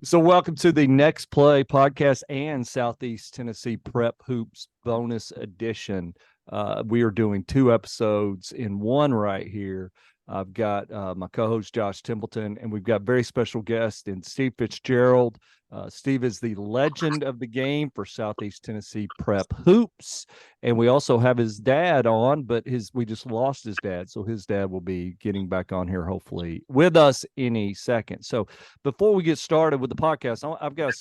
So welcome to the Next Play podcast and Southeast Tennessee Prep Hoops bonus edition. We are doing 2 episodes in one right here. I've got my co-host Josh Templeton, and we've got very special guest in Steve Fitzgerald. Steve is the legend of the game for Southeast Tennessee Prep Hoops, and we also have his dad on, but we just lost his dad, so his dad will be getting back on here hopefully with us any second. So before we get started with the podcast, I've got a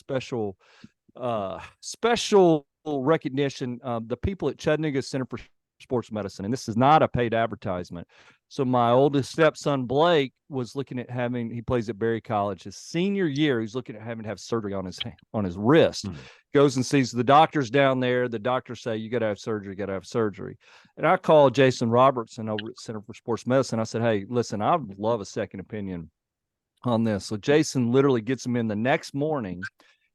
special recognition. The people at Chattanooga Center for Sports Medicine, and this is not a paid advertisement. So my oldest stepson, Blake, was looking at he plays at Berry College. His senior year, he's looking at having to have surgery on his wrist. Goes and sees the doctors down there. The doctors say, you got to have surgery. And I called Jason Robertson over at Center for Sports Medicine. I said, hey, listen, I would love a second opinion on this. So Jason literally gets him in the next morning,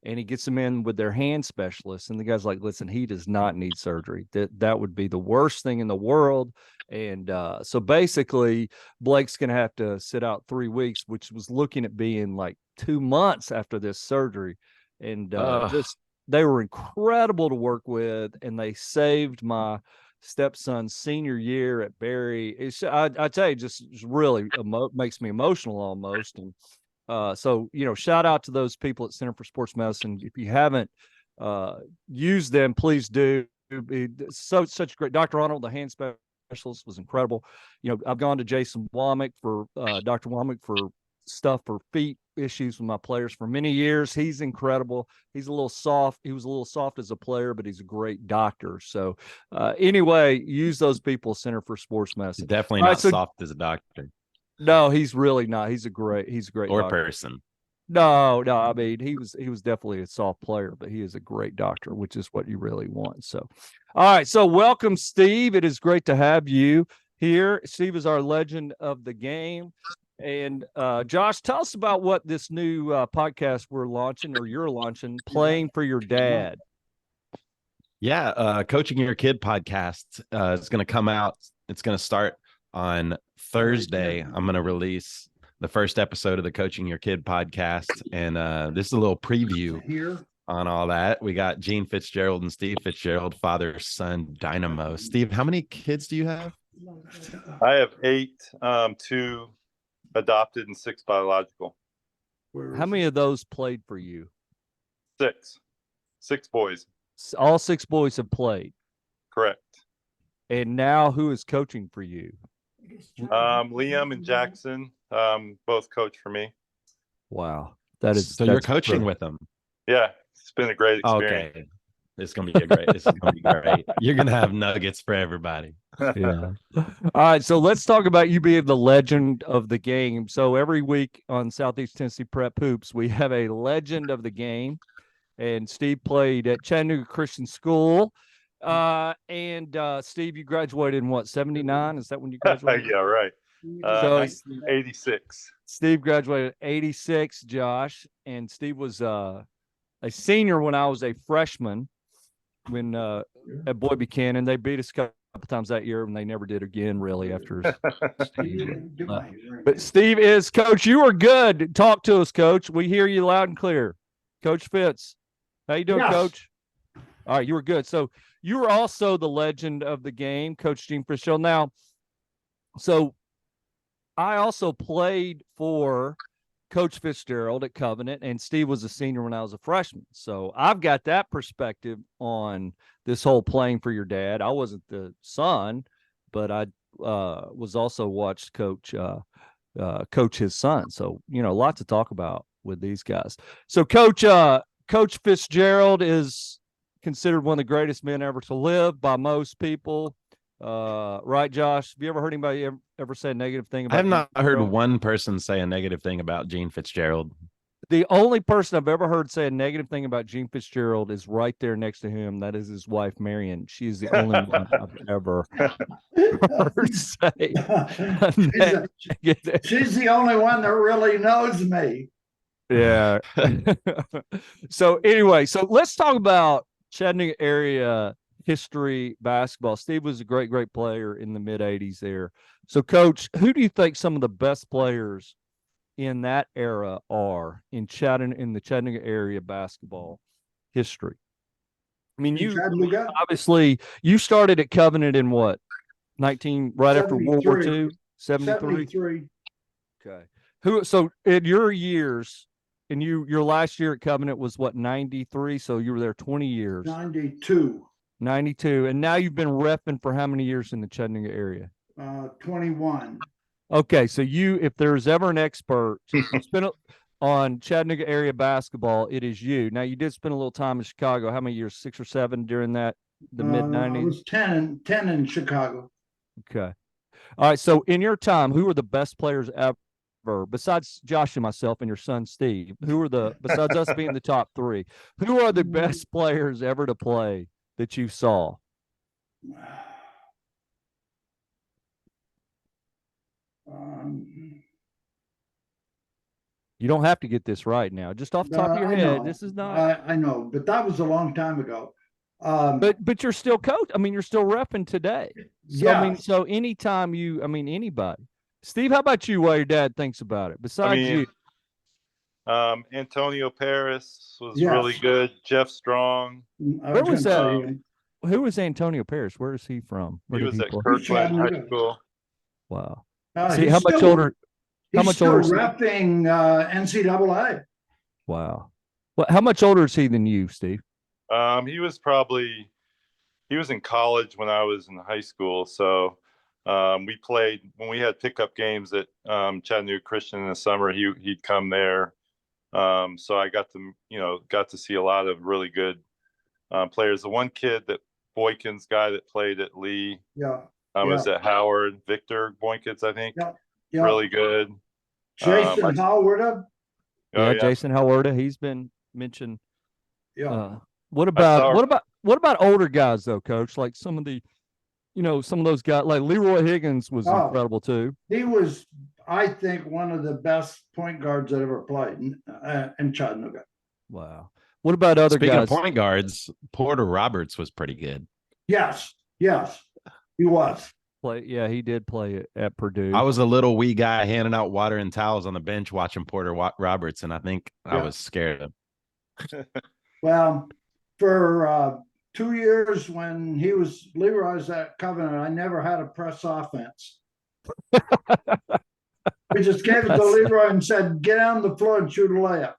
and he gets them in with their hand specialist. And the guy's like, listen, he does not need surgery. That would be the worst thing in the world. And so basically, Blake's going to have to sit out 3 weeks, which was looking at being like 2 months after this surgery. And they were incredible to work with, and they saved my stepson's senior year at Berry. I tell you, just really makes me emotional almost. And so, shout out to those people at Center for Sports Medicine. If you haven't used them, please do. Such great. Dr. Arnold, the hand specialist, was incredible. I've gone to Jason Womack for Dr. Womack for stuff for feet issues with my players for many years. He's incredible. He's a little soft. He was a little soft as a player, but he's a great doctor. So anyway, use those people, Center for Sports Medicine. Definitely not soft as a doctor. No, he's really not. He's a great or doctor. Person. No. I mean, he was definitely a soft player, but he is a great doctor, which is what you really want. So, all right. So welcome, Steve. It is great to have you here. Steve is our legend of the game. And Josh, tell us about what this new podcast you're launching, Playing for Your Dad. Yeah, Coaching Your Kid podcast is going to come out. It's going to start on Thursday. I'm going to release the first episode of the Coaching Your Kid podcast, and this is a little preview on all that. We got Gene Fitzgerald and Steve Fitzgerald, father-son dynamo. Steve, how many kids do you have? I have 8, 2 adopted and 6 biological. How many of those played for you? 6 boys. All 6 boys have played. Correct. And now who is coaching for you? Liam and Jackson both coach for me. Wow. So you're coaching with them? Yeah, it's been a great experience. Okay. This is going to be great. You're going to have nuggets for everybody. Yeah. All right. So let's talk about you being the legend of the game. So every week on Southeast Tennessee Prep Hoops, we have a legend of the game. And Steve played at Chattanooga Christian School. And Steve, you graduated in what, 79? Is that when you graduated? Yeah, right. 86. Steve graduated 86, Josh. And Steve was a senior when I was a freshman when at Boy Buchanan. They beat us a couple times that year, and they never did again really after Steve. But Steve is coach. You are good. Talk to us, coach. We hear you loud and clear. Coach Fitz. How you doing, Coach? All right, you were good. So you were also the legend of the game, Coach Gene Fitzgerald. Now, so I also played for Coach Fitzgerald at Covenant, and Steve was a senior when I was a freshman. So I've got that perspective on this whole playing for your dad. I wasn't the son, but I was also watched coach his son. So, a lot to talk about with these guys. So Coach Fitzgerald is considered one of the greatest men ever to live by most people. Right, Josh? Have you ever heard anybody ever say a negative thing about I have not heard one person say a negative thing about Gene Fitzgerald. The only person I've ever heard say a negative thing about Gene Fitzgerald is right there next to him. That is his wife, Marion. She is the only one I've ever heard say. She's the only one that really knows me. Yeah. So anyway, let's talk about Chattanooga area history basketball. Steve was a great player in the mid-'80s there. So, Coach, who do you think some of the best players in that era are in the Chattanooga area basketball history? I mean, obviously you started at Covenant in what, right after World War II, 73. 73. Okay. So in your years, and your last year at Covenant was what, 93? So you were there 20 years. 92. 92. And now you've been repping for how many years in the Chattanooga area? 21. Okay. So if there's ever an expert on Chattanooga area basketball, it is you. Now you did spend a little time in Chicago. How many years? 6 or 7 during the mid 90s? I was 10 in Chicago. Okay. All right. So in your time, who were the best players ever? Besides Josh and myself and your son Steve, besides us being the top 3, who are the best players ever to play that you saw? You don't have to get this right now. Just off the top of your head. This is not. I know, but that was a long time ago. But you're still coach. I mean, you're still repping today. So, yeah. I mean, so anytime anybody. Steve, how about you? While your dad thinks about it, besides you. Antonio Paris was really good. Jeff Strong. Where was that? Who was Antonio Paris? Where is he from? He was at Kirkland High School. Wow. See, how much older? How much older? He's still repping NCAA. Wow. Well, how much older is he than you, Steve? He was in college when I was in high school. So we played when we had pickup games at Chattanooga Christian in the summer. He'd come there. So I got to see a lot of really good players. The one kid, that Boykins guy that played at Lee, was at Howard, Victor Boykins, I think. Yeah. Really good. Jason Howard. Jason Howard. He's been mentioned. Yeah. What about older guys though, Coach? Like some of those guys, like Leroy Higgins was incredible too. He was, I think, one of the best point guards that ever played in Chattanooga. Wow. What about other Speaking guys? of point guards, Porter Roberts was pretty good. Yes, he was. He did play at Purdue. I was a little wee guy handing out water and towels on the bench watching Porter Roberts, and I think I was scared of him. Well, for 2 years when Leroy was at Covenant, I never had a press offense. We just gave it to Leroy and said, "Get on the floor and shoot a layup."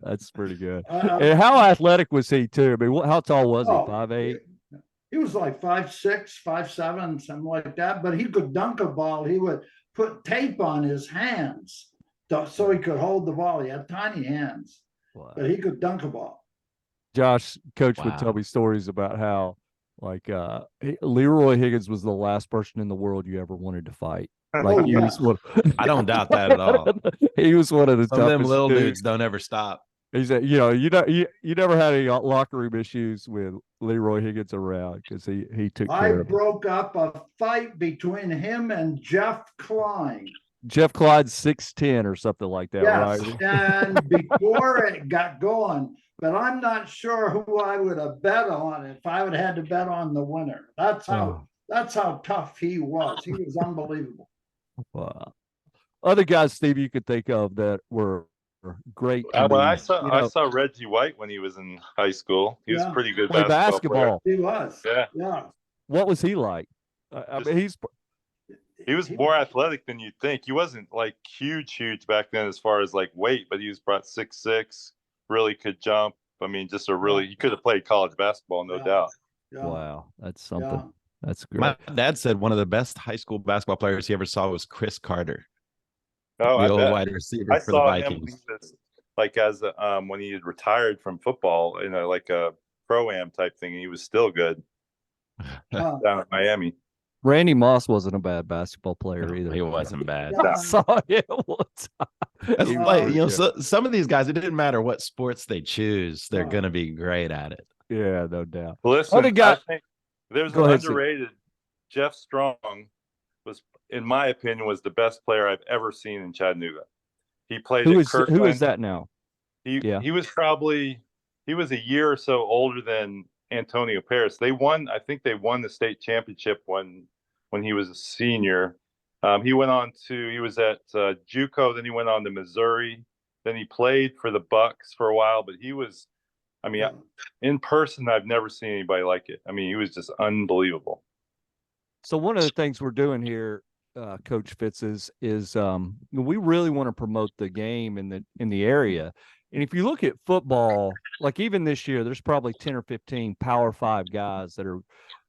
That's pretty good. And how athletic was he too? I mean, how tall was he? 5'8"? He was like 5'6", 5'7", something like that. But he could dunk a ball. He would put tape on his hands so he could hold the ball. He had tiny hands, but he could dunk a ball. Josh, Coach would tell me stories about how, like, Leroy Higgins was the last person in the world you ever wanted to fight. Like, I don't doubt that at all. He was one of the toughest. Some of them little dudes don't ever stop. He said, you never had any locker room issues with Leroy Higgins around because he took care of it. I broke up a fight between him and Jeff Klein. Jeff Clyde's 6'10" or something like that, right? And before it got going, but I'm not sure who I would have bet on if I would have had to bet on the winner. That's how tough he was. He was unbelievable. Wow. Other guys, Steve, you could think of that were great. I saw Reggie White when he was in high school. He was pretty good basketball player. He was. Yeah. What was he like? He was more athletic than you'd think. He wasn't like huge back then as far as like weight, but he was about 6'6", really could jump. I mean, he could have played college basketball, no doubt. Yeah. Wow, that's something. Yeah. That's great. My dad said one of the best high school basketball players he ever saw was Chris Carter. Oh, the old wide receiver for the Vikings. Like as when he had retired from football, like a pro-am type thing, he was still good down in Miami. Randy Moss wasn't a bad basketball player either. He wasn't bad. I saw him one time. Some of these guys, it didn't matter what sports they choose, they're going to be great at it. Yeah, no doubt. Listen, I think there's an underrated Jeff Strong was, in my opinion, was the best player I've ever seen in Chattanooga. He played at Kirkland. Who is that now? He was a year or so older than Antonio Paris. I think they won the state championship when he was a senior. He was at JUCO, then he went on to Missouri, then he played for the Bucks for a while, but he was, I mean, in person, I've never seen anybody like it. I mean, he was just unbelievable. So one of the things we're doing here, Coach Fitz, is we really want to promote the game in the area. And if you look at football, like even this year, there's probably 10 or 15 Power 5 guys that are,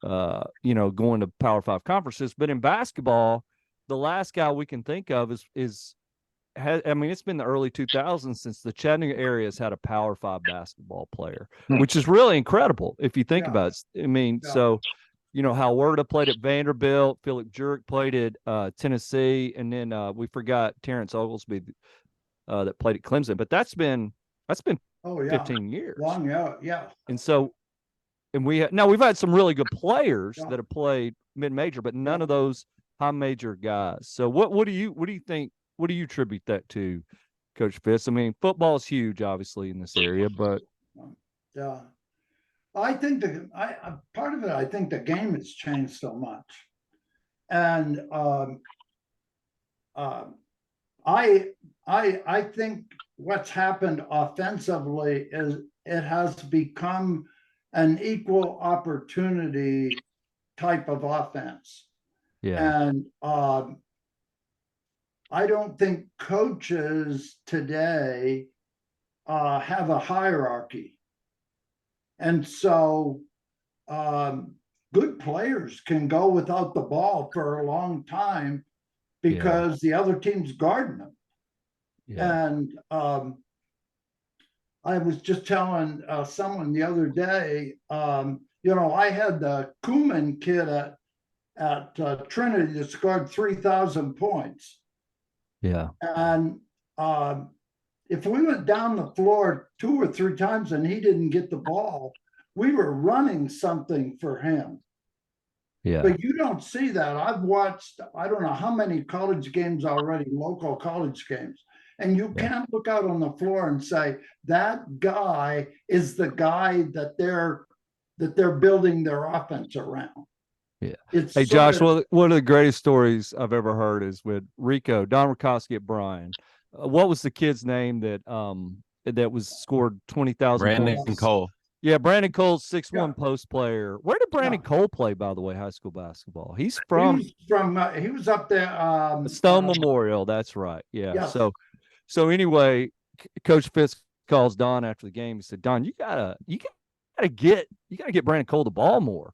going to Power 5 conferences. But in basketball, the last guy we can think of it's been the early 2000s since the Chattanooga area has had a Power 5 basketball player, which is really incredible if you think about it. I mean, so Hal Werda played at Vanderbilt, Philip Jurek played at Tennessee, and then we forgot Terrence Oglesby that played at Clemson. But that's been 15 years. Long, yeah. And so, we've had some really good players that have played mid-major, but none of those high major guys. So what do you think? What do you attribute that to, Coach Fitz? I mean, football is huge, obviously, in this area, but I think part of it. I think the game has changed so much, and I think what's happened offensively is it has become an equal opportunity type of offense. Yeah. And I don't think coaches today have a hierarchy. And so good players can go without the ball for a long time because the other team's guarding them. Yeah. And I was just telling someone the other day, I had the Kuhlman kid at Trinity that scored 3,000 points. Yeah. And if we went down the floor 2 or 3 times and he didn't get the ball, we were running something for him. Yeah. But you don't see that. I've watched, I don't know how many college games already, local college games. And you can't look out on the floor and say, that guy is the guy that they're building their offense around. Yeah. Hey, Josh, one of the greatest stories I've ever heard is with Don Rikoski at Bryan. What was the kid's name that was scored 20,000 Brandon points? Cole. Yeah, Brandon Cole's 6'1" post player. Where did Brandon Cole play, by the way, high school basketball? He was up there. Stone Memorial. That's right. Yeah. Yes. So anyway, Coach Fitz calls Don after the game. He said, Don, you gotta get Brandon Cole the ball more.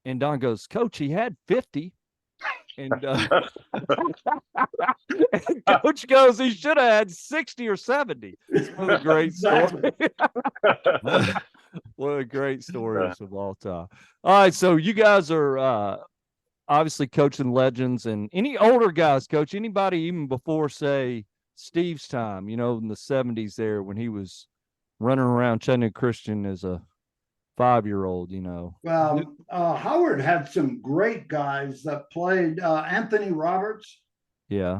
And Don goes, Coach, he had 50. And, and Coach goes, he should have had 60 or 70. It's one of the great stories. One of the great stories of all time. All right, so you guys are obviously coaching legends, and any older guys, Coach, anybody even before, say, Steve's time, in the 70s there when he was running around Chattanooga Christian as a 5-year-old, Well, Howard had some great guys that played. Anthony Roberts. Yeah.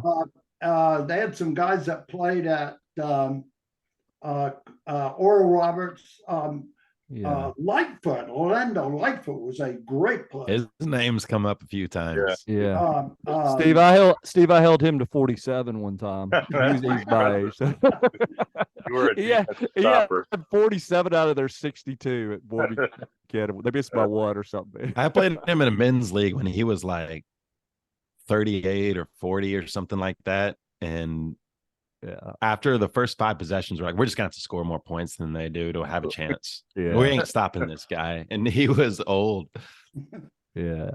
They had some guys that played at Oral Roberts. Lightfoot, Orlando Lightfoot was a great player. His name's come up a few times. Yeah. Steve, I held him to 47 one time. He's my age. You were a stopper. 47 out of their 62 at Boarding Academy. They missed by one or something. I played him in a men's league when he was like 38 or 40 or something like that. And after the first 5 possessions, we're like, we're just gonna have to score more points than they do to have a chance. We ain't stopping this guy. And he was old. Yeah.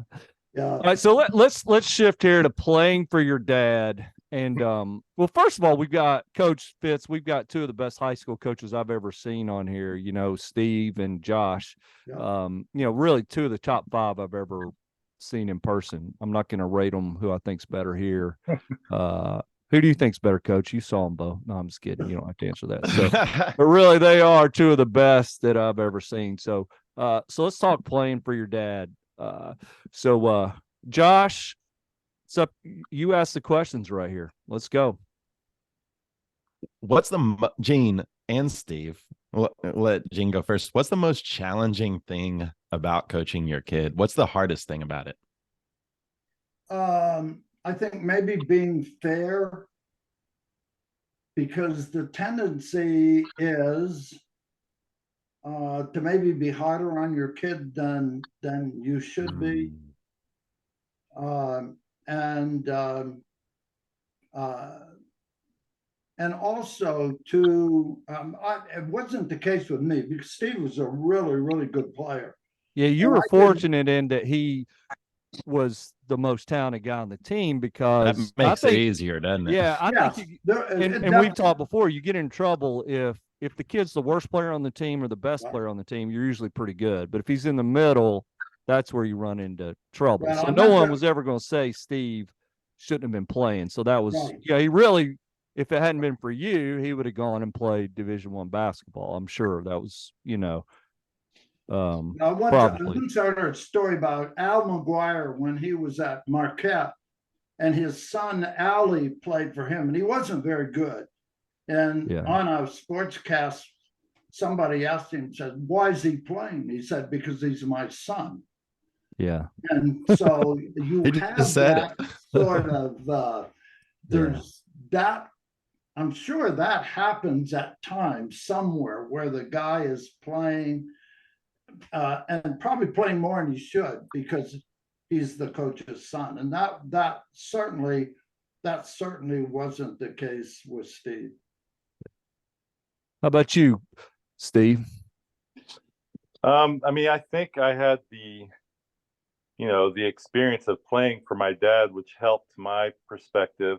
All right, so let's shift here to playing for your dad. And well, first of all, we've got Coach Fitz. We've got 2 of the best high school coaches I've ever seen on here. Steve and Josh. Really 2 of the top 5 I've ever seen in person. I'm not going to rate them who I think's better here. Who do you think's better, Coach? You saw them both. No, I'm just kidding. You don't have to answer that. So, but really, they are 2 of the best that I've ever seen. So let's talk playing for your dad. Josh, what's up? You ask the questions right here. Let's go. What's Gene and Steve? Let Gene go first. What's the most challenging thing about coaching your kid? What's the hardest thing about it? I think maybe being fair, because the tendency is to maybe be harder on your kid than you should be. Um, and uh, and also it wasn't the case with me because Steve was a really, really good player. Yeah, you And were I didn't- fortunate in that he was the most talented guy on the team That because I makes it think, easier, doesn't it? yeah, I Yes, think, it and we've definitely- talked before, you get in trouble if the kid's the worst player on the team or the best Right. player on the team, you're usually pretty good. But if he's in the middle, that's where you run into trouble. Well, So I no meant one to- was ever going to say Steve shouldn't have been playing. So that was, Right. yeah, he really, if it hadn't been for you, he would have gone and played Division I basketball. I'm sure that was, I probably. once heard a story about Al McGuire when he was at Marquette, and his son Allie played for him, and he wasn't very good. And Yeah. on a sportscast, somebody asked him, said, "Why is he playing?" He said, "Because he's my son." Yeah. And so you He just have said that it. sort of there's that. I'm sure that happens at times somewhere where the guy is playing and probably playing more than he should because he's the coach's son. And that certainly wasn't the case with Steve. How about you, Steve? I mean, I think I had the experience of playing for my dad, which helped my perspective.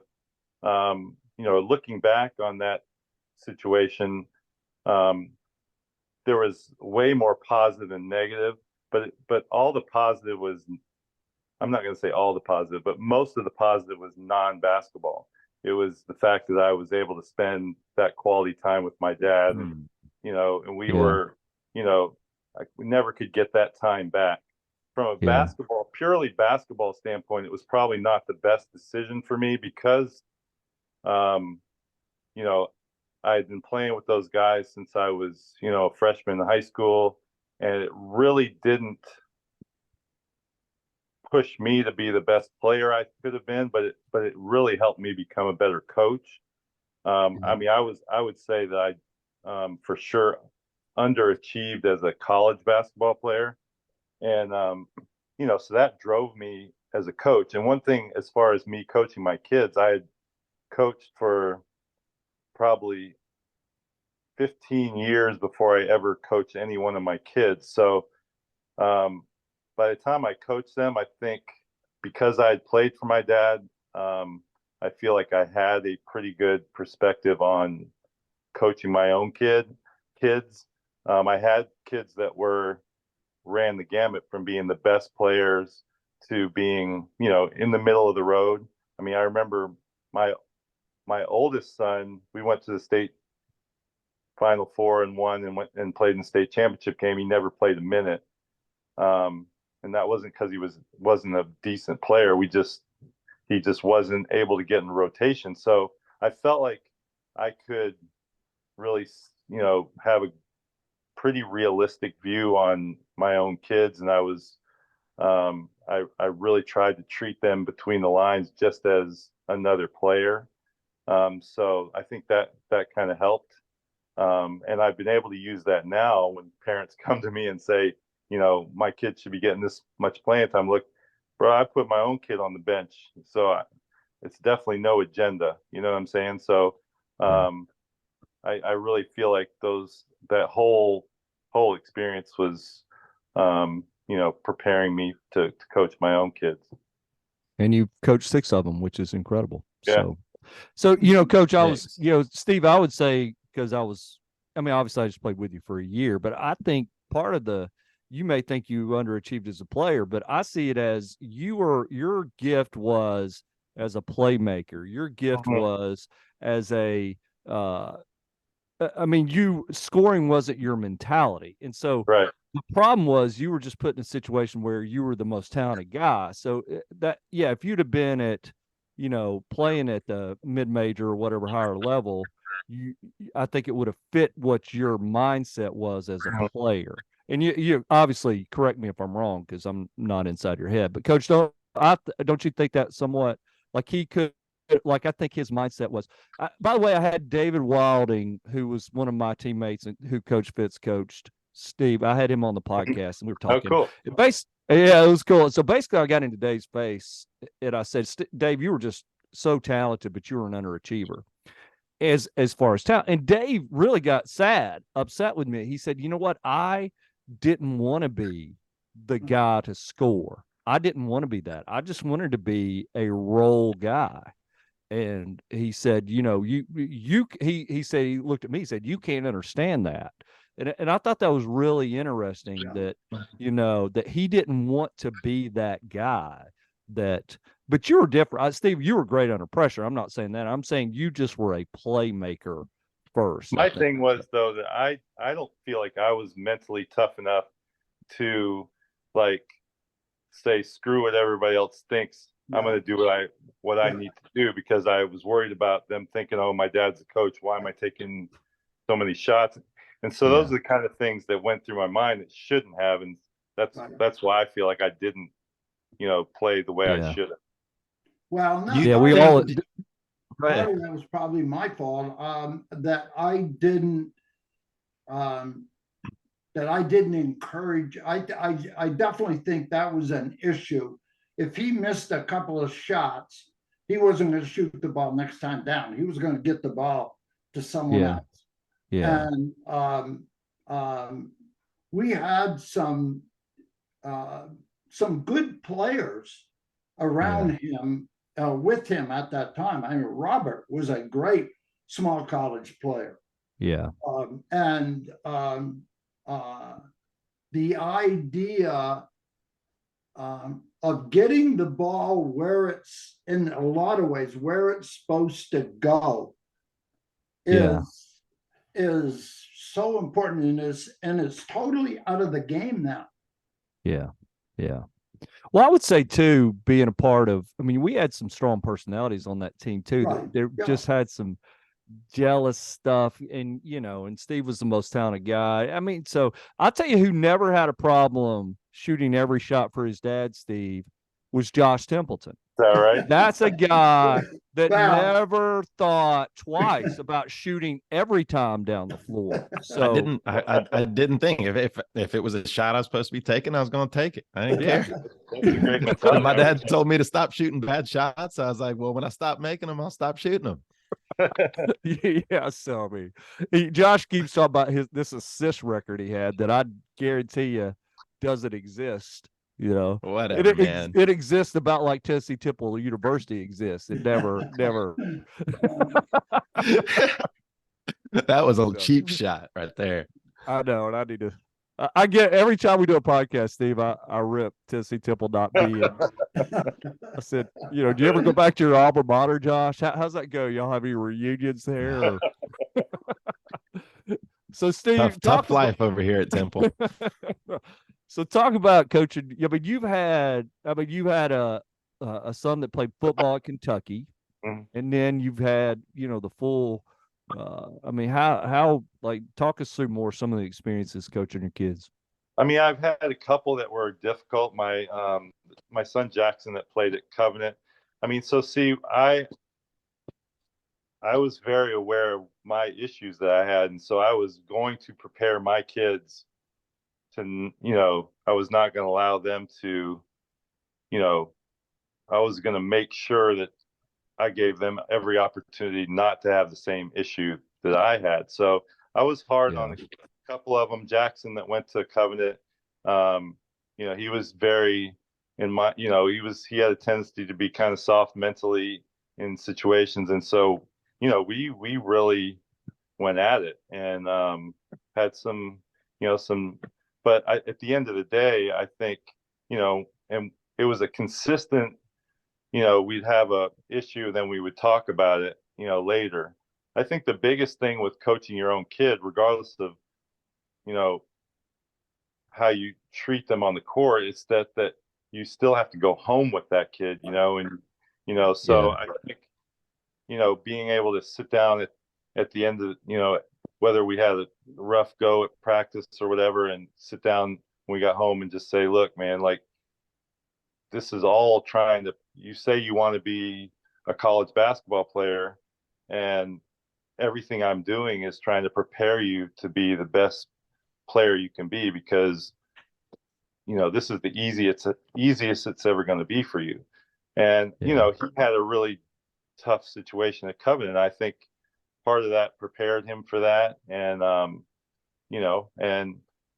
Looking back on that situation, there was way more positive than negative, but all the positive was, I'm not going to say all the positive, but most of the positive was non-basketball. It was the fact that I was able to spend that quality time with my dad, and we were, we never could get that time back. From a purely basketball standpoint, it was probably not the best decision for me because, I had been playing with those guys since I was, a freshman in high school, and it really didn't push me to be the best player I could have been, but it really helped me become a better coach. I mean, I would say that I for sure underachieved as a college basketball player, and so that drove me as a coach. And one thing, as far as me coaching my kids, I had coached for probably 15 years before I ever coached any one of my kids. So by the time I coached them, I think because I had played for my dad, I feel like I had a pretty good perspective on coaching my own kids. I had kids that ran the gamut from being the best players to being, in the middle of the road. I mean, I remember my oldest son, we went to the state Final Four and won and went and played in the state championship game. He never played a minute. And that wasn't because he wasn't a decent player. He just wasn't able to get in rotation. So I felt like I could really, have a pretty realistic view on my own kids. And I really tried to treat them between the lines just as another player. So I think that kind of helped. And I've been able to use that now when parents come to me and say, my kid should be getting this much playing time. Look, bro, I put my own kid on the bench. So it's definitely no agenda. You know what I'm saying? So I really feel like that whole experience was, preparing me to coach my own kids. And you coached 6 of them, which is incredible. Yeah. So Coach, I was, Steve, I would say, because obviously I just played with you for a year, but I think part of you may think you underachieved as a player, but I see it as your gift was as a playmaker. Your gift was as scoring wasn't your mentality. And so Right. the problem was you were just put in a situation where you were the most talented guy. So if you'd have been at, playing at the mid-major or whatever higher level, I think it would have fit what your mindset was as a player. And you obviously correct me if I'm wrong because I'm not inside your head. But Coach, don't you think that somewhat Like he could, like I think his mindset was. By the way, I had David Wilding, who was one of my teammates and who Coach Fitz coached. Steve, I had him on the podcast and we were Oh, talking. cool. Yeah, it was cool. So basically, I got into Dave's face and I said, Dave, you were just so talented, but you were an underachiever as far as talent. And Dave really got upset with me. He said, you know what? I didn't want to be the guy to score. I didn't want to be that. I just wanted to be a role guy. And he said, he said, he looked at me, he said, you can't understand that. And I thought that was really interesting that, that he didn't want to be that guy but you were different. Steve, you were great under pressure. I'm not saying that. I'm saying you just were a playmaker first. My thing was, though, that I don't feel like I was mentally tough enough to like say, screw what everybody else thinks. I'm going to do what I need to do, because I was worried about them thinking, oh, my dad's a coach. Why am I taking so many shots? And so those are the kind of things that went through my mind that shouldn't have. And that's why I feel like I didn't, play the way I should have. Well, no, we all. Part of that was probably my fault. That I didn't encourage. I definitely think that was an issue. If he missed a couple of shots, he wasn't going to shoot the ball next time down. He was going to get the ball to someone else. Yeah. And we had some good players around him, with him at that time. I mean, Robert was a great small college player. Yeah. The idea of getting the ball where it's, in a lot of ways, where it's supposed to go is so important, and it's totally out of the game now. Yeah. Well, I would say too, being a part of, we had some strong personalities on that team too. Right. They just had some jealous stuff, and and Steve was the most talented guy. So I'll tell you who never had a problem shooting every shot for his dad, Steve, was Josh Templeton. Is that right? That's a guy that never thought twice about shooting every time down the floor. So I didn't think if it was a shot I was supposed to be taking, I was going to take it. I didn't care. My dad told me to stop shooting bad shots. I was like, well, when I stop making them, I'll stop shooting them. Yeah, so Josh keeps talking about this assist record he had that I guarantee you doesn't exist. Whatever, man. It exists about like Tennessee Temple University exists. It never. That was a cheap shot right there. I know, and I need to. I get every time we do a podcast, Steve. I rip Tennessee Temple.B. I said, do you ever go back to your alma mater, Josh? How's that go? Y'all have any reunions there? So, Steve, tough life over here at Temple. So, talk about coaching. You've had a son that played football at Kentucky, and then you've had the full. How talk us through more some of the experiences coaching your kids. I've had a couple that were difficult. My son Jackson that played at Covenant. I was very aware of my issues that I had, and so I was going to prepare my kids to, I was not going to allow them to, I was going to make sure that I gave them every opportunity not to have the same issue that I had. So I was hard on a couple of them. Jackson that went to Covenant, he was very he had a tendency to be kind of soft mentally in situations. And so, we really went at it and had some, but at the end of the day, I think, and it was a consistent, we'd have a issue, then we would talk about it, later. I think the biggest thing with coaching your own kid, regardless of, how you treat them on the court, is that you still have to go home with that kid, and, so I think, being able to sit down at the end of, whether we had a rough go at practice or whatever, and sit down when we got home and just say, look, man, like, this is all trying to, you say you want to be a college basketball player, and everything I'm doing is trying to prepare you to be the best player you can be, because this is the easiest it's ever going to be for you. And he had a really tough situation at Covenant. I think part of that prepared him for that, and and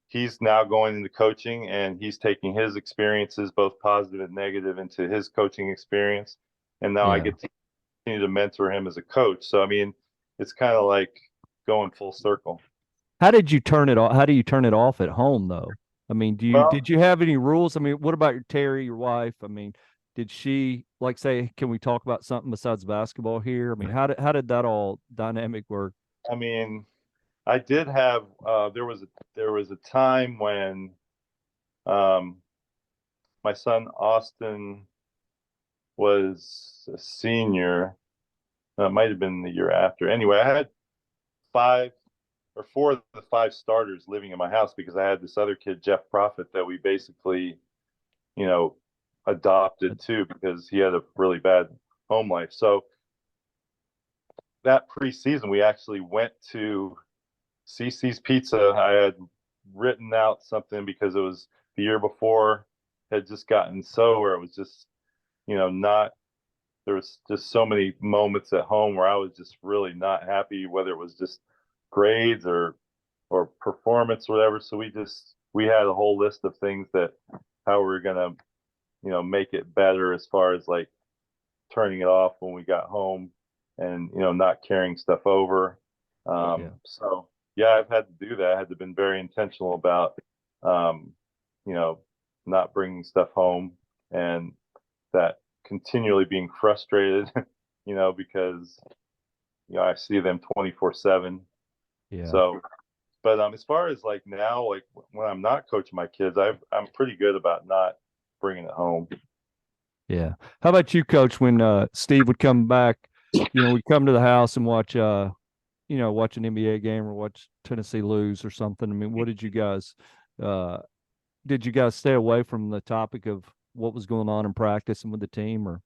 he's now going into coaching, and he's taking his experiences, both positive and negative, into his coaching experience, and now I get to continue to mentor him as a coach. So I mean, it's kind of like going full circle. How did you turn it off? How do you turn it off at home, though? I mean, did you have any rules? I mean, what about your wife? I mean, did she say, can we talk about something besides basketball here? I mean, how did that all dynamic work? I mean, I did have there was a time when my son Austin was a senior. It might have been the year after. Anyway, I had 4 of the 5 starters living in my house, because I had this other kid, Jeff Profit, that we basically, adopted too, because he had a really bad home life. So that preseason, we actually went to CC's Pizza. I had written out something, because it was the year before, had just gotten where it was just, not, there was just so many moments at home where I was just really not happy, whether it was just grades or performance or whatever. So we had a whole list of things that how we're gonna make it better, as far as like turning it off when we got home, and not carrying stuff over. So yeah, I've had to do that. I had to been very intentional about not bringing stuff home, and that continually being frustrated because I see them 24/7. So, but as far as like now, like when I'm not coaching my kids, I'm pretty good about not bringing it home. Yeah. How about you, Coach? When Steve would come back, we'd come to the house and watch watch an NBA game or watch Tennessee lose or something. I mean, what did you guys stay away from the topic of what was going on in practice and with the team, or?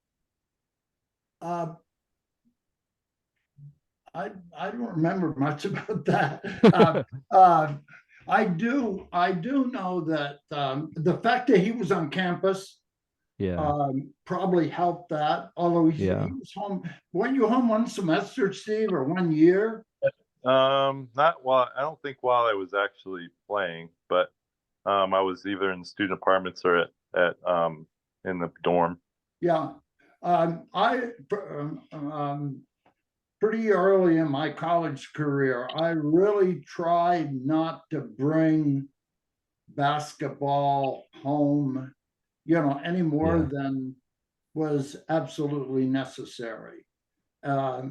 I don't remember much about that. I do know that the fact that he was on campus probably helped that. Although he was home. Weren't you home one semester, Steve, or 1 year? Not while, I don't think while I was actually playing, but I was either in student apartments or at in the dorm. Yeah. I pretty early in my college career, I really tried not to bring basketball home, any more than was absolutely necessary. I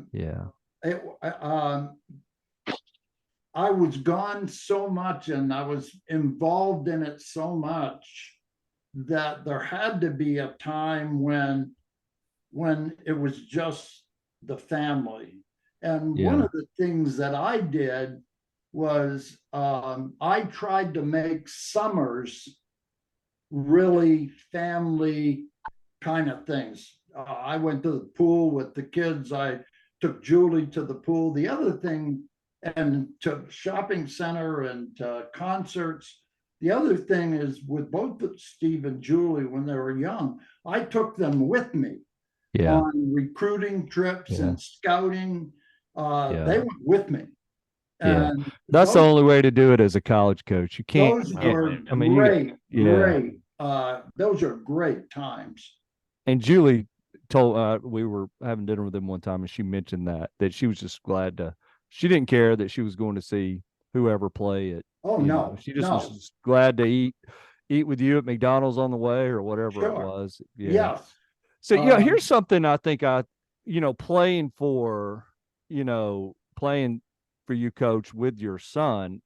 was gone so much, and I was involved in it so much, that there had to be a time when it was just the family. And one of the things that I did was I tried to make summers really family kind of things. I went to the pool with the kids. I took Julie to the pool. The other thing, and to shopping center and to concerts. The other thing is, with both Steve and Julie, when they were young, I took them with me on recruiting trips and scouting. They went with me. And that's the only way to do it as a college coach. You can't. Those are great. Those are great times. And Julie told we were having dinner with them one time, and she mentioned that she was just glad to. She didn't care that she was going to see whoever play it. Oh no, she just was just glad to eat with you at McDonald's on the way or whatever it was. Yes. So here's something I think playing for you, Coach, with your son.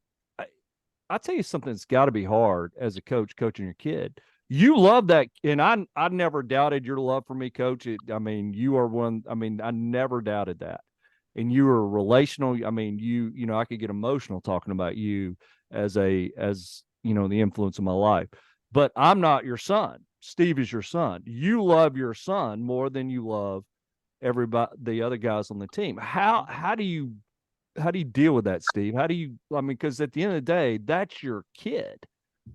I tell you something that's got to be hard as a coach coaching your kid. You love that, and I never doubted your love for me, Coach. You are one. I never doubted that. And you were relational. I could get emotional talking about you as the influence of my life. But I'm not your son. Steve is your son. You love your son more than you love the other guys on the team. How do you deal with that, Steve? I mean, because at the end of the day, that's your kid.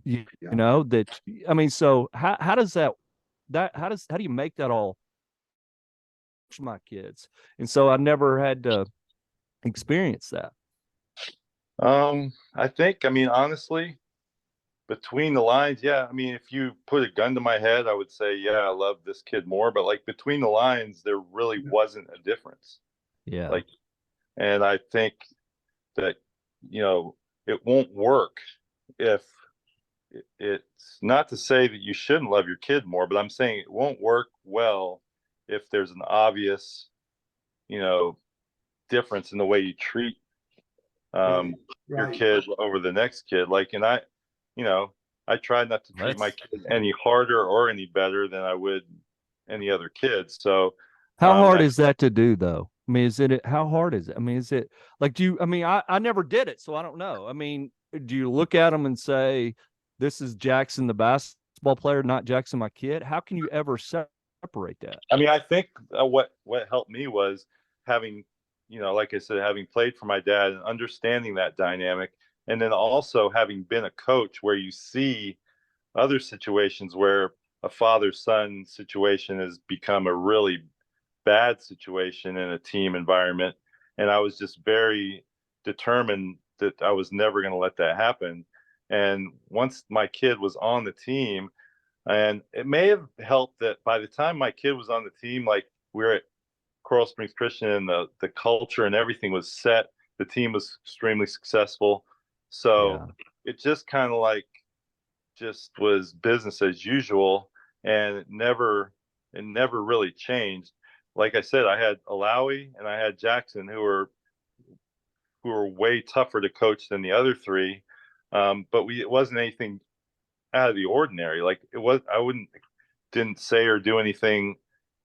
You know that. I mean, so how does that how do you make that all my kids? And so I never had to experience that. I think, I mean, honestly, between the lines, yeah. I mean, if you put a gun to my head, I would say, yeah, I love this kid more. But like between the lines, there really wasn't a difference. Yeah. Like, and I think that, it won't work if it's not to say that you shouldn't love your kid more, but I'm saying it won't work well if there's an obvious, you know, difference in the way you treat your kid over the next kid. Like, and I try not to treat my kid any harder or any better than I would any other kid. So how hard is that to do though? I mean, how hard is it? I mean, is it like, I never did it, so I don't know. I mean, do you look at them and say, this is Jackson, the basketball player, not Jackson, my kid? How can you ever separate that? I mean, I think what helped me was having, like I said, having played for my dad and understanding that dynamic. And then also having been a coach where you see other situations where a father-son situation has become a really bad situation in a team environment. And I was just very determined that I was never going to let that happen. And once my kid was on the team, and it may have helped that by the time my kid was on the team, like we were at Coral Springs Christian and the culture and everything was set. The team was extremely successful. So it just kind of like just was business as usual, and it never really changed. Like I said, I had Alawi and I had Jackson who were way tougher to coach than the other three. But it wasn't anything out of the ordinary. Like I didn't say or do anything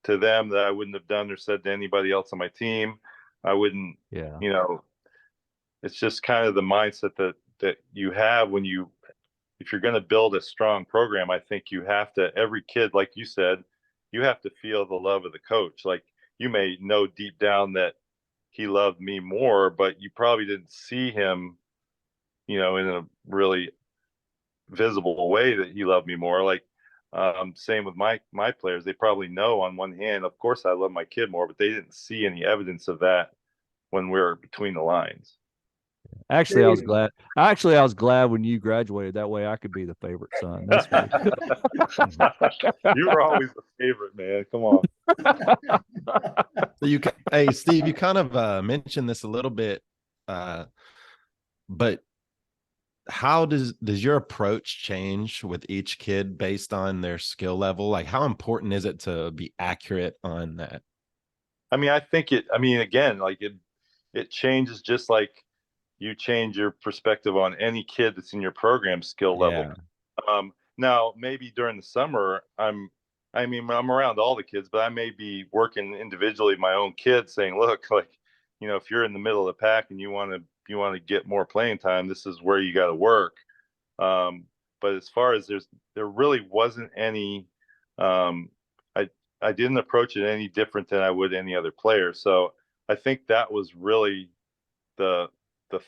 to them that I wouldn't have done or said to anybody else on my team. I wouldn't, it's just kind of the mindset that you have if you're going to build a strong program. I think you have to, every kid, like you said, you have to feel the love of the coach. Like you may know deep down that he loved me more, but you probably didn't see him, in a really visible way that he loved me more. Like, same with my players. They probably know on one hand, of course I love my kid more, but they didn't see any evidence of that when we were between the lines. Actually, I was glad. I was glad when you graduated. That way, I could be the favorite son. That's me. You were always the favorite, man. Come on. So hey, Steve, you kind of mentioned this a little bit, but how does your approach change with each kid based on their skill level? Like, how important is it to be accurate on that? I mean, again, like it changes just like you change your perspective on any kid that's in your program skill level. Now maybe during the summer, I'm around all the kids, but I may be working individually my own kids saying, look, like, if you're in the middle of the pack and you want to get more playing time, this is where you got to work. But as far as there really wasn't any, I didn't approach it any different than I would any other player. So I think that was really the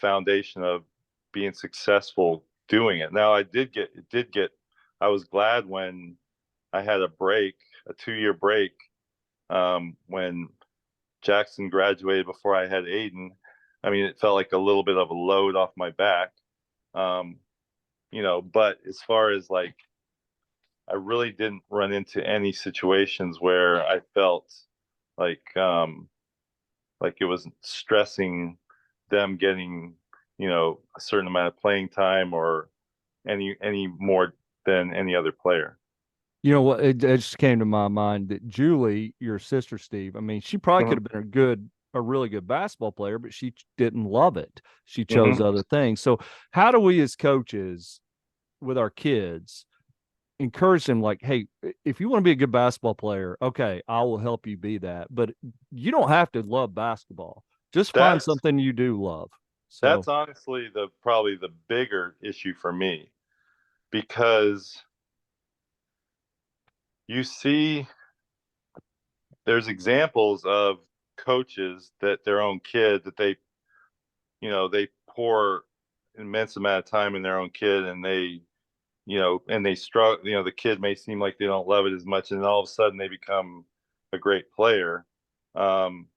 foundation of being successful doing it. Now I was glad when I had a 2-year break, when Jackson graduated before I had Aiden. I mean, it felt like a little bit of a load off my back. But as far as like, I really didn't run into any situations where I felt like it was stressing them getting, a certain amount of playing time or any more than any other player. You know what? It just came to my mind that Julie, your sister, Steve, I mean, she probably could have been a really good basketball player, but she didn't love it. She chose other things. So how do we as coaches with our kids encourage them like, hey, if you want to be a good basketball player, okay, I will help you be that. But you don't have to love basketball. Just find something you do love. So that's honestly probably the bigger issue for me, because you see there's examples of coaches that their own kid that they pour immense amount of time in their own kid, and they and they struggle. The kid may seem like they don't love it as much, and then all of a sudden they become a great player. um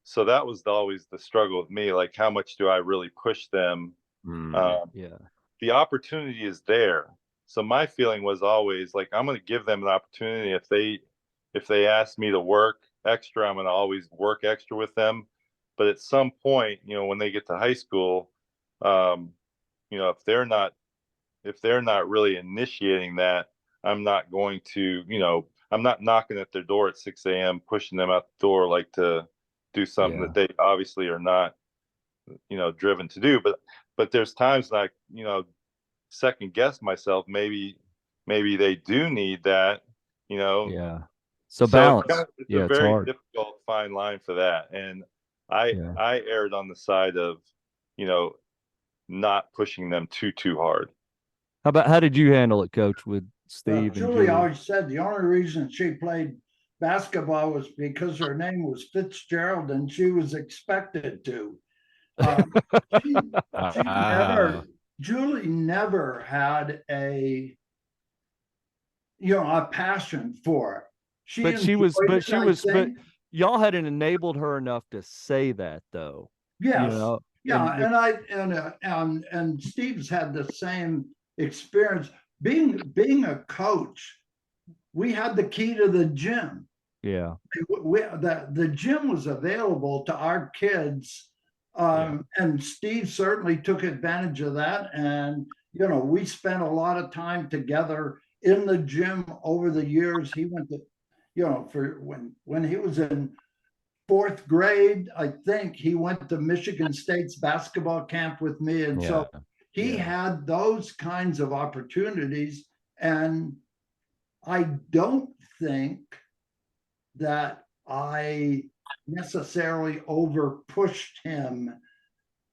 so that was always the struggle with me, like how much do I really push them? Yeah. The opportunity is there, so my feeling was always like, I'm going to give them an opportunity. If they ask me to work extra, I'm going to always work extra with them. But at some point, when they get to high school, um if they're not really initiating that, I'm not going to, I'm not knocking at their door at 6 a.m., pushing them out the door, like to do something Yeah. that they obviously are not, driven to do. But there's times like, second guess myself. Maybe they do need that, you know. Yeah. So So balance. it's Yeah, a it's very hard. difficult fine line for that. And I Yeah. I erred on the side of, you know, not pushing them too hard. How did you handle it, Coach, with Steve and Julie Julie? always said the only reason she played basketball was because her name was Fitzgerald and she was expected to. She, she never, Julie never had a passion for it. But y'all hadn't enabled her enough to say that, though. Yes. And And Steve's had the same experience. Being a coach, we had the key to the gym. yeah. The gym was available to our kids. And Steve certainly took advantage of that. And, we spent a lot of time together in the gym over the years. He went to, for when he was in fourth grade, I think he went to Michigan State's basketball camp with me. And so he had those kinds of opportunities. And I don't think that I necessarily over pushed him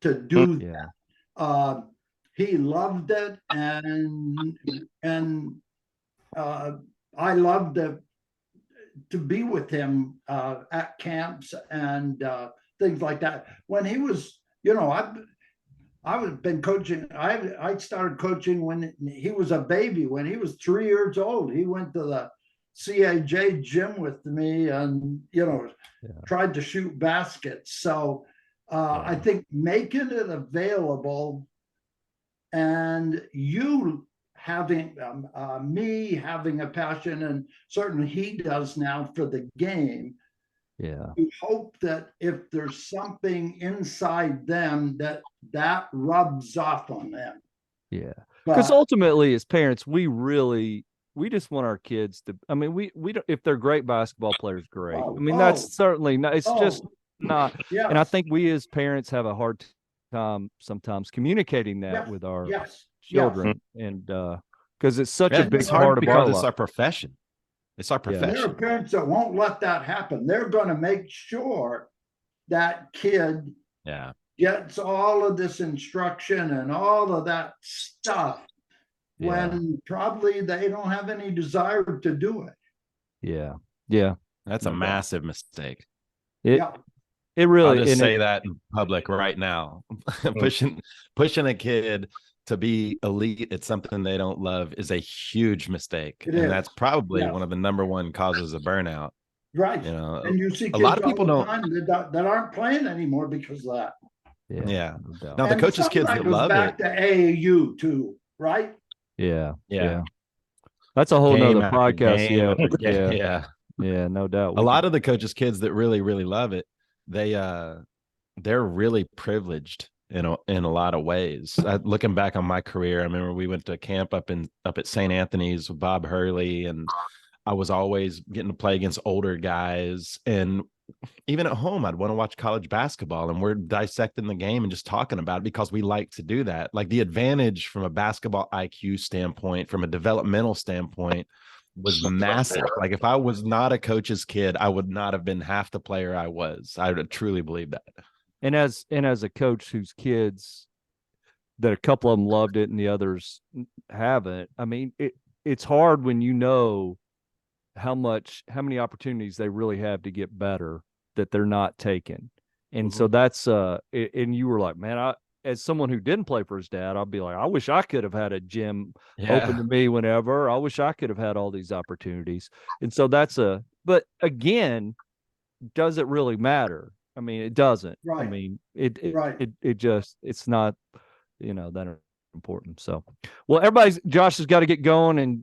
to do that. He loved it, and I loved to be with him at camps and things like that. When he was, I've been coaching. I started coaching when he was a baby. When he was 3 years old, he went to the CAJ gym with me and tried to shoot baskets. So I think making it available, and you having me having a passion, and certainly he does now, for the game. You hope that if there's something inside them that rubs off on them. Because ultimately, as parents, we just want our kids to, I mean, we don't, if they're great basketball players, great. That's certainly not, it's just not. And I think we as parents have a hard time sometimes communicating that with our children. And because it's such a big part of our life. It's our profession. It's our profession. There are parents that won't let that happen. They're going to make sure that kid gets all of this instruction and all of that stuff when probably they don't have any desire to do it. That's a massive mistake. It really, I'll just say that in public right now. pushing a kid to be elite at something they don't love is a huge mistake. That's probably one of the number one causes of burnout. Right. And you see kids a lot of people that aren't playing anymore because of that. No, the coaches' kids that love back to AAU too, right? Yeah. That's a whole nother podcast. Yeah, no doubt. A lot of the coaches' kids that really, really love it, they're really privileged in a lot of ways. Looking back on my career, I remember we went to camp up at St. Anthony's with Bob Hurley, and I was always getting to play against older guys. And even at home, I'd want to watch college basketball, and we're dissecting the game and just talking about it because we like to do that. Like, the advantage from a basketball IQ standpoint, from a developmental standpoint, was massive. Like, if I was not a coach's kid, I would not have been half the player I was. I would truly believe that. And as a coach whose kids, that a couple of them loved it and the others haven't, I mean, it's hard when how many opportunities they really have to get better that they're not taking. And so that's and you were like, man, as someone who didn't play for his dad, I'll be like, I wish I could have had a gym open to me whenever. I wish I could have had all these opportunities. And so but again, does it really matter? I mean, it doesn't. Right. I mean, Right. it's not, that important. So, well, Josh has got to get going, and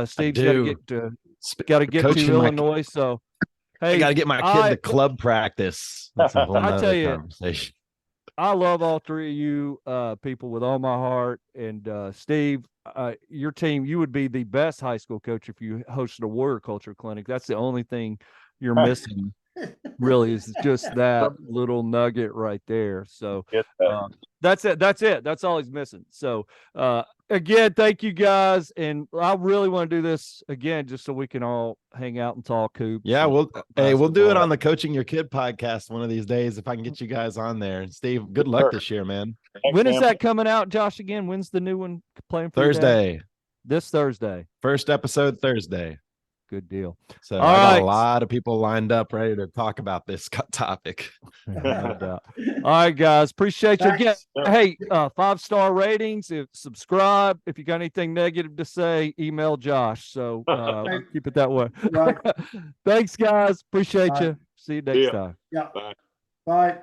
Steve's got to get to Illinois. So, hey, I got to get my kid to club practice. That's a whole I tell you, conversation. I love all three of you people with all my heart. And Steve, your team, you would be the best high school coach if you hosted a warrior culture clinic. That's the only thing you're missing, really, is just that little nugget right there. So that's it. That's all he's missing. So again, thank you guys. And I really want to do this again just so we can all hang out and talk hoops. Yeah, we'll do it on the Coaching Your Kid podcast one of these days if I can get you guys on there. Steve, good luck this year, man. When is that coming out, Josh, again? When's the new one playing for Thursday? This Thursday. First episode Thursday. Good deal. So I got a lot of people lined up ready to talk about this topic. No doubt. All right, guys. Appreciate you again. Hey, 5-star ratings. Subscribe. If you got anything negative to say, email Josh. So keep it that way. Right. Thanks, guys. Appreciate you. See you next time. Yeah. Bye.